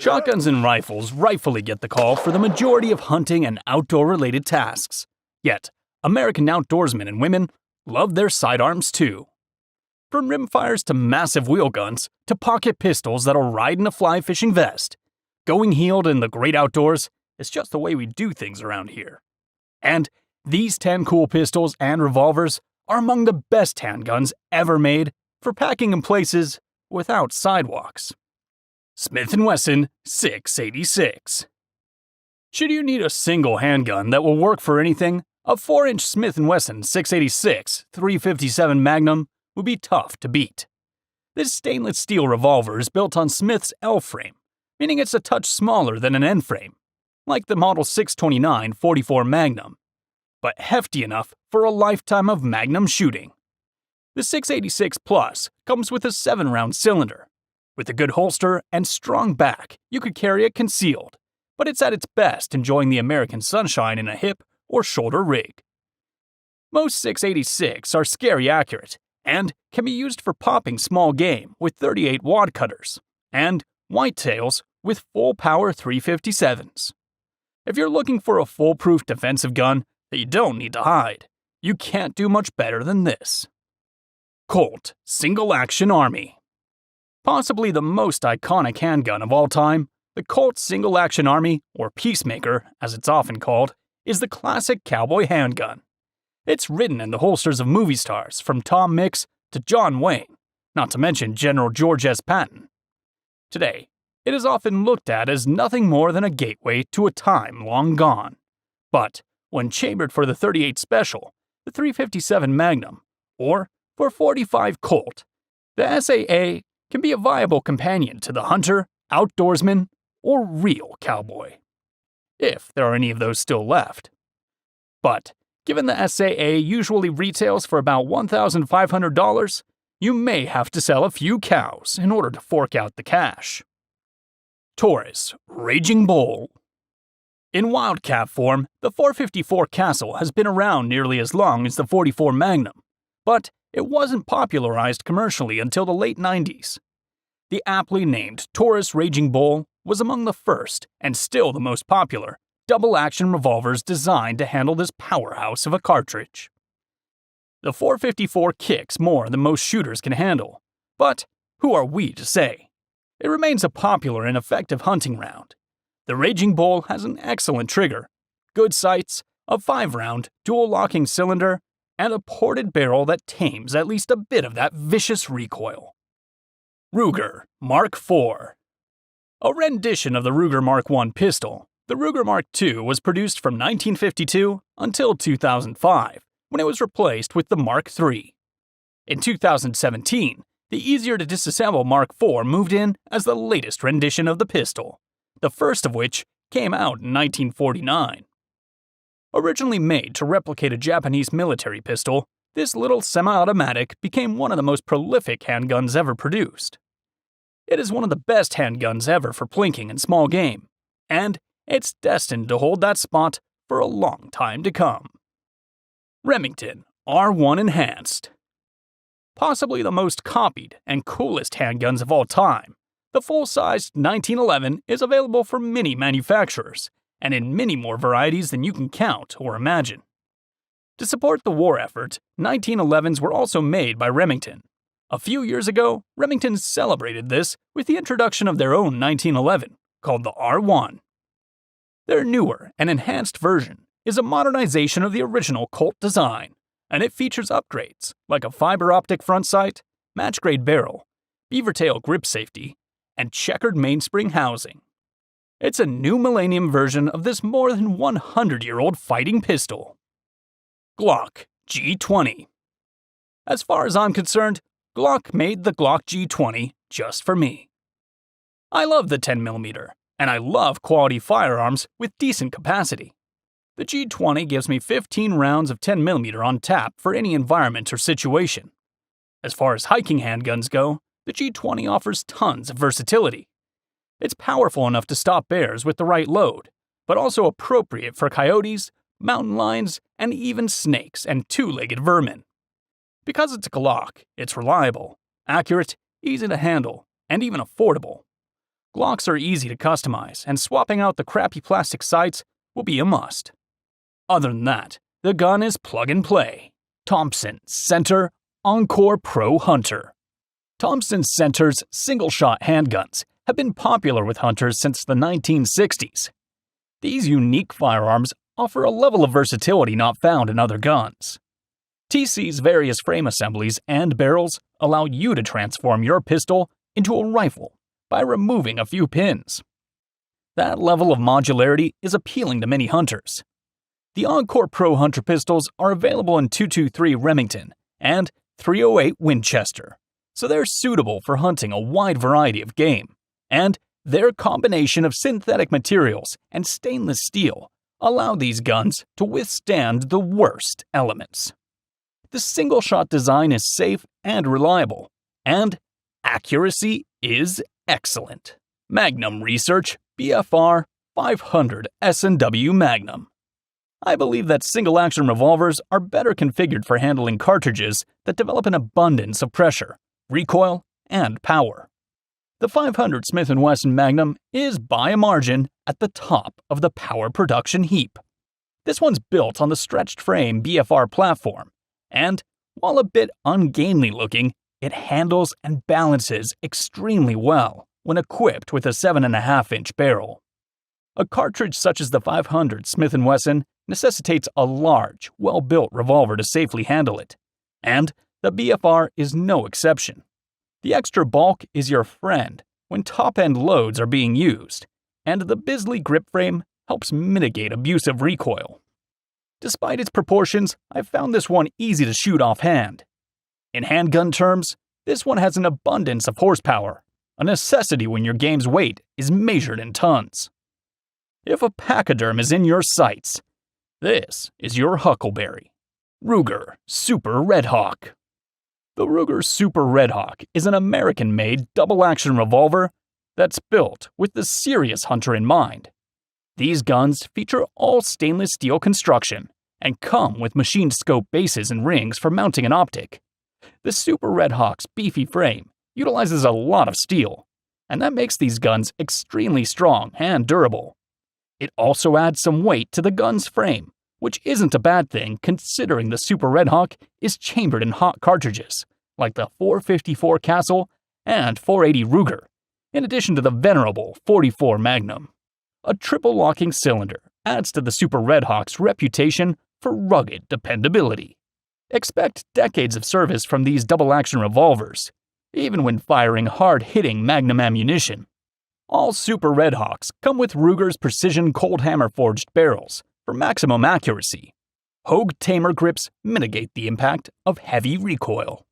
Shotguns and rifles rightfully get the call for the majority of hunting and outdoor-related tasks. Yet, American outdoorsmen and women love their sidearms too. From rimfires to massive wheel guns to pocket pistols that'll ride in a fly fishing vest, going heeled in the great outdoors is just the way we do things around here. And these 10 cool pistols and revolvers are among the best handguns ever made for packing in places without sidewalks. Smith & Wesson 686. Should you need a single handgun that will work for anything, a 4-inch Smith & Wesson 686 357 Magnum would be tough to beat. This stainless steel revolver is built on Smith's L frame, meaning it's a touch smaller than an N frame, like the Model 629 44 Magnum, but hefty enough for a lifetime of Magnum shooting. The 686 Plus comes with a 7-round cylinder. With a good holster and strong back, you could carry it concealed, but it's at its best enjoying the American sunshine in a hip or shoulder rig. Most 686 are scary accurate and can be used for popping small game with 38 wad cutters and whitetails with full power 357s. If you're looking for a foolproof defensive gun that you don't need to hide, you can't do much better than this. Colt Single Action Army. Possibly the most iconic handgun of all time, the Colt Single Action Army, or Peacemaker as it's often called, is the classic cowboy handgun. It's ridden in the holsters of movie stars from Tom Mix to John Wayne, not to mention General George S. Patton. Today, it is often looked at as nothing more than a gateway to a time long gone. But when chambered for the .38 Special, the .357 Magnum, or for .45 Colt, the SAA can be a viable companion to the hunter, outdoorsman, or real cowboy, if there are any of those still left. But given the SAA usually retails for about $1,500, you may have to sell a few cows in order to fork out the cash. Taurus Raging Bow. In wildcat form, the .454 Castle has been around nearly as long as the .44 Magnum, but it wasn't popularized commercially until the late 90s. The aptly named Taurus Raging Bow was among the first, and still the most popular, double-action revolvers designed to handle this powerhouse of a cartridge. The .454 kicks more than most shooters can handle, but who are we to say? It remains a popular and effective hunting round. The Raging Bow has an excellent trigger, good sights, a 5-round dual-locking cylinder, and a ported barrel that tames at least a bit of that vicious recoil. Ruger Mark IV. A rendition of the Ruger Mark I pistol, the Ruger Mark II was produced from 1952 until 2005, when it was replaced with the Mark III. In 2017, the easier-to-disassemble Mark IV moved in as the latest rendition of the pistol, the first of which came out in 1949. Originally made to replicate a Japanese military pistol, this little semi-automatic became one of the most prolific handguns ever produced. It is one of the best handguns ever for plinking and small game, and it's destined to hold that spot for a long time to come. Remington R1 Enhanced. Possibly the most copied and coolest handguns of all time, the full-sized 1911 is available from many manufacturers, and in many more varieties than you can count or imagine. To support the war effort, 1911s were also made by Remington. A few years ago, Remington celebrated this with the introduction of their own 1911, called the R1. Their newer and enhanced version is a modernization of the original Colt design, and it features upgrades like a fiber optic front sight, match-grade barrel, beaver tail grip safety, and checkered mainspring housing. It's a new millennium version of this more than 100-year-old fighting pistol. Glock G20. As far as I'm concerned, Glock made the Glock G20 just for me. I love the 10mm, and I love quality firearms with decent capacity. The G20 gives me 15 rounds of 10mm on tap for any environment or situation. As far as hiking handguns go, the G20 offers tons of versatility. It's powerful enough to stop bears with the right load, but also appropriate for coyotes, mountain lions, and even snakes and two-legged vermin. Because it's a Glock, it's reliable, accurate, easy to handle, and even affordable. Glocks are easy to customize, and swapping out the crappy plastic sights will be a must. Other than that, the gun is plug and play. Thompson Center Encore Pro Hunter. Thompson Center's single-shot handguns have been popular with hunters since the 1960s. These unique firearms offer a level of versatility not found in other guns. TC's various frame assemblies and barrels allow you to transform your pistol into a rifle by removing a few pins. That level of modularity is appealing to many hunters. The Encore Pro Hunter pistols are available in .223 Remington and .308 Winchester, so they're suitable for hunting a wide variety of game, and their combination of synthetic materials and stainless steel allow these guns to withstand the worst elements. The single-shot design is safe and reliable, and accuracy is excellent. Magnum Research BFR 500 S&W Magnum. I believe that single-action revolvers are better configured for handling cartridges that develop an abundance of pressure, recoil, and power. The 500 Smith & Wesson Magnum is by a margin at the top of the power production heap. This one's built on the stretched frame BFR platform, and while a bit ungainly looking, it handles and balances extremely well when equipped with a 7.5-inch barrel. A cartridge such as the 500 Smith & Wesson necessitates a large, well-built revolver to safely handle it, and the BFR is no exception. The extra bulk is your friend when top-end loads are being used, and the Bisley grip frame helps mitigate abusive recoil. Despite its proportions, I've found this one easy to shoot offhand. In handgun terms, this one has an abundance of horsepower, a necessity when your game's weight is measured in tons. If a pachyderm is in your sights, this is your huckleberry. Ruger Super Red Hawk. The Ruger Super Red Hawk is an American-made double-action revolver that's built with the serious hunter in mind. These guns feature all stainless steel construction and come with machined scope bases and rings for mounting an optic. The Super Red Hawk's beefy frame utilizes a lot of steel, and that makes these guns extremely strong and durable. It also adds some weight to the gun's frame, which isn't a bad thing considering the Super Red Hawk is chambered in hot cartridges, like the .454 Castle and .480 Ruger, in addition to the venerable .44 Magnum. A triple locking cylinder adds to the Super Red Hawk's reputation for rugged dependability. Expect decades of service from these double-action revolvers, even when firing hard-hitting Magnum ammunition. All Super Red Hawks come with Ruger's precision cold hammer forged barrels for maximum accuracy. Hogue tamer grips mitigate the impact of heavy recoil.